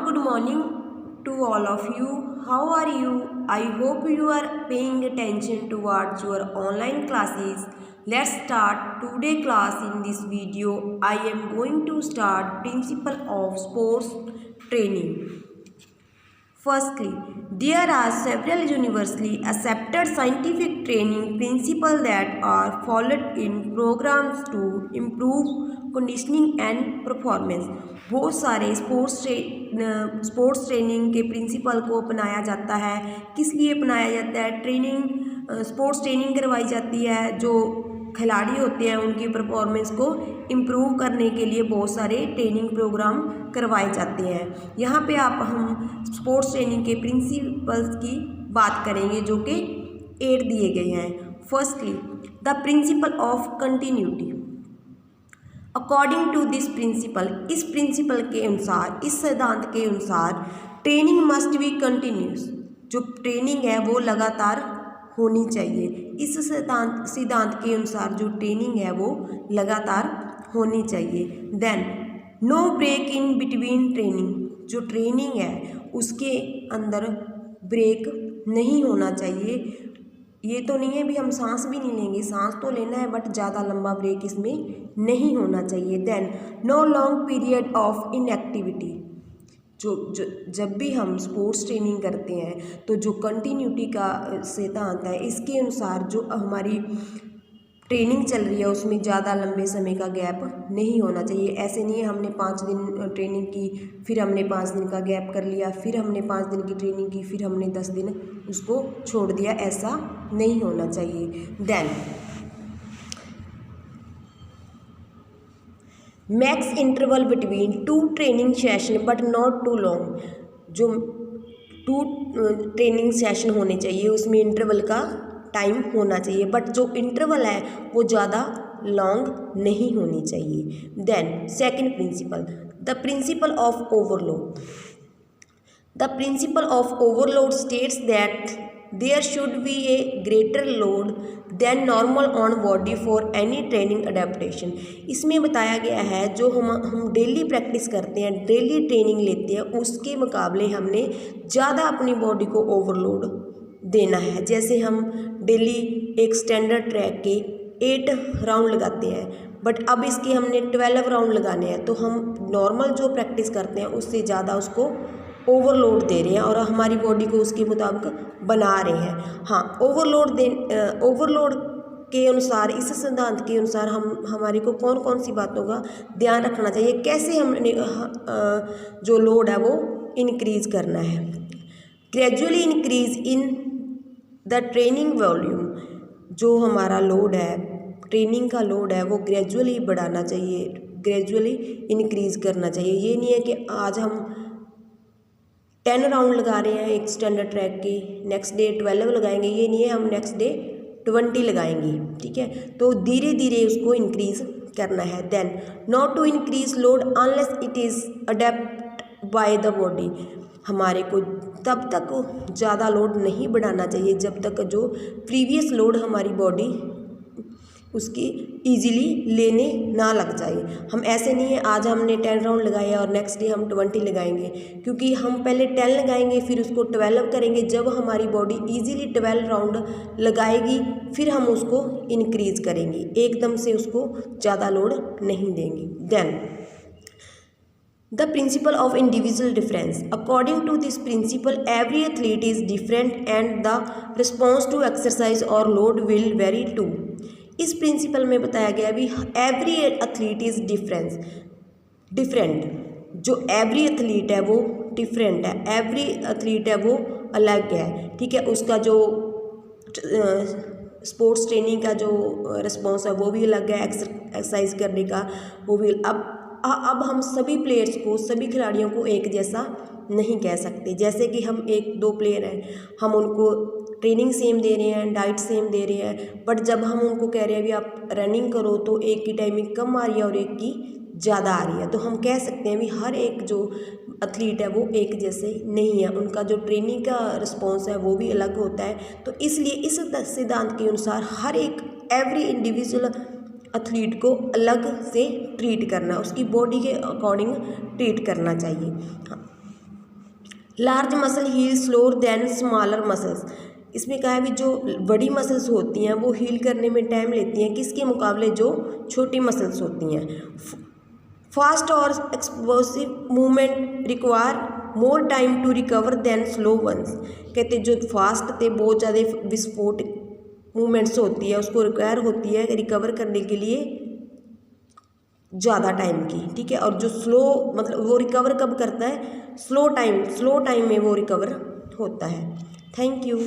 good morning to all of you. How are you? I hope you are paying attention towards your online classes. Let's start today class. In this video I am going to start principle of sports training. Firstly, there are several universally accepted scientific training principles that are followed in programs to improve conditioning and performance. बहुत सारे sports training के principal को अपनाया जाता है। किस लिए अपनाया जाता है? स्पोर्ट्स ट्रेनिंग करवाई जाती है। जो खिलाड़ी होते हैं उनकी परफॉर्मेंस को इम्प्रूव करने के लिए बहुत सारे ट्रेनिंग प्रोग्राम करवाए जाते हैं। यहाँ पे हम स्पोर्ट्स ट्रेनिंग के प्रिंसिपल्स की बात करेंगे जो कि 8 दिए गए हैं। Firstly, the principle of continuity. According to this principle, इस प्रिंसिपल के अनुसार, इस सिद्धांत के अनुसार ट्रेनिंग मस्ट बी कंटिन्यूस। जो ट्रेनिंग है वो लगातार होनी चाहिए। इस सिद्धांत के अनुसार जो ट्रेनिंग है वो लगातार होनी चाहिए। Then no break in between training. जो ट्रेनिंग है उसके अंदर ब्रेक नहीं होना चाहिए। ये तो नहीं है भी हम सांस भी नहीं लेंगे, सांस तो लेना है बट ज़्यादा लंबा ब्रेक इसमें नहीं होना चाहिए। Then no long period of inactivity. जब भी हम स्पोर्ट्स ट्रेनिंग करते हैं तो जो कंटिन्यूटी का सिद्धांत है इसके अनुसार जो हमारी ट्रेनिंग चल रही है उसमें ज़्यादा लंबे समय का गैप नहीं होना चाहिए। ऐसे नहीं है हमने 5 दिन ट्रेनिंग की, फिर हमने 5 दिन का गैप कर लिया, फिर हमने 5 दिन की ट्रेनिंग की, फिर हमने 10 दिन उसको छोड़ दिया, ऐसा नहीं होना चाहिए। Then max interval between 2 training session but not too long. जो 2 ट्रेनिंग सेशन होने चाहिए उसमें इंटरवल का टाइम होना चाहिए, बट जो इंटरवल है वो ज़्यादा लॉन्ग नहीं होनी चाहिए। Then second principle, the principle of overload. The principle of overload states that there should be a greater load than normal on body for any training adaptation. इसमें बताया गया है जो हम डेली प्रैक्टिस करते हैं, डेली ट्रेनिंग लेते हैं, उसके मुकाबले हमने ज़्यादा अपनी बॉडी को ओवरलोड देना है। जैसे हम डेली एक स्टैंडर्ड ट्रैक के 8 राउंड लगाते हैं बट अब इसके हमने 12 राउंड लगाने हैं, तो हम नॉर्मल जो प्रैक्टिस करते हैं उससे ज़्यादा उसको ओवरलोड दे रहे हैं और हमारी बॉडी को उसके मुताबिक बना रहे हैं। हाँ, ओवरलोड के अनुसार, इस सिद्धांत के अनुसार हमारे को कौन कौन सी बातों का ध्यान रखना चाहिए, कैसे हमने जो लोड है वो इनक्रीज़ करना है। Gradually increase in the training volume. जो हमारा लोड है, ट्रेनिंग का लोड है, वो ग्रेजुअली बढ़ाना चाहिए, ग्रेजुअली इंक्रीज़ करना चाहिए। ये नहीं है कि आज हम 10 राउंड लगा रहे हैं एक स्टैंडर्ड ट्रैक के, नेक्स्ट डे 12 लगाएंगे, ये नहीं है हम नेक्स्ट डे 20 लगाएंगे। ठीक है, तो धीरे धीरे उसको इंक्रीज़ करना है। Then not to increase load unless it is adept by the body. हमारे को तब तक ज़्यादा लोड नहीं बढ़ाना चाहिए जब तक जो प्रीवियस लोड हमारी बॉडी उसकी इजीली लेने ना लग जाए। हम ऐसे नहीं है आज हमने 10 राउंड लगाए और नेक्स्ट डे हम 20 लगाएंगे, क्योंकि हम पहले 10 लगाएंगे फिर उसको 12 करेंगे। जब हमारी बॉडी इजीली 12 राउंड लगाएगी फिर हम उसको इंक्रीज़ करेंगे, एकदम से उसको ज़्यादा लोड नहीं देंगे। Then the principle of individual difference. According to this principle, every athlete is different and the response to exercise or load will vary too. इस प्रिंसिपल में बताया गया भी एवरी एथलीट इज़ डिफरेंट। जो एवरी एथलीट है वो different है, every athlete है वो अलग है। ठीक है, उसका जो स्पोर्ट्स ट्रेनिंग का जो रिस्पॉन्स है वो भी अलग है, एक्सरसाइज करने का वो भी। अब हम सभी प्लेयर्स को, सभी खिलाड़ियों को एक जैसा नहीं कह सकते। जैसे कि हम 1-2 प्लेयर हैं, हम उनको ट्रेनिंग सेम दे रहे हैं, डाइट सेम दे रहे हैं, बट जब हम उनको कह रहे हैं भी आप रनिंग करो तो एक की टाइमिंग कम आ रही है और एक की ज़्यादा आ रही है, तो हम कह सकते हैं भी हर एक जो एथलीट है वो एक जैसे नहीं है, उनका जो ट्रेनिंग का रिस्पॉन्स है वो भी अलग होता है। तो इसलिए इस सिद्धांत के अनुसार हर एक एवरी इंडिविजुअल एथलीट को अलग से ट्रीट करना, उसकी बॉडी के अकॉर्डिंग ट्रीट करना चाहिए। Large muscle heal slower than smaller muscles. इसमें कहा है भी जो बड़ी मसल्स होती हैं वो हील करने में टाइम लेती हैं किसके मुकाबले जो छोटी मसल्स होती हैं। फास्ट और explosive movement require more time to recover than slow ones. कहते जो फास्ट थे बहुत ज़्यादा विस्फोट मूवमेंट्स होती है उसको रिक्वायर होती है रिकवर करने के लिए ज़्यादा टाइम की, ठीक है। और जो स्लो मतलब वो रिकवर कब करता है, स्लो टाइम में वो रिकवर होता है। Thank you.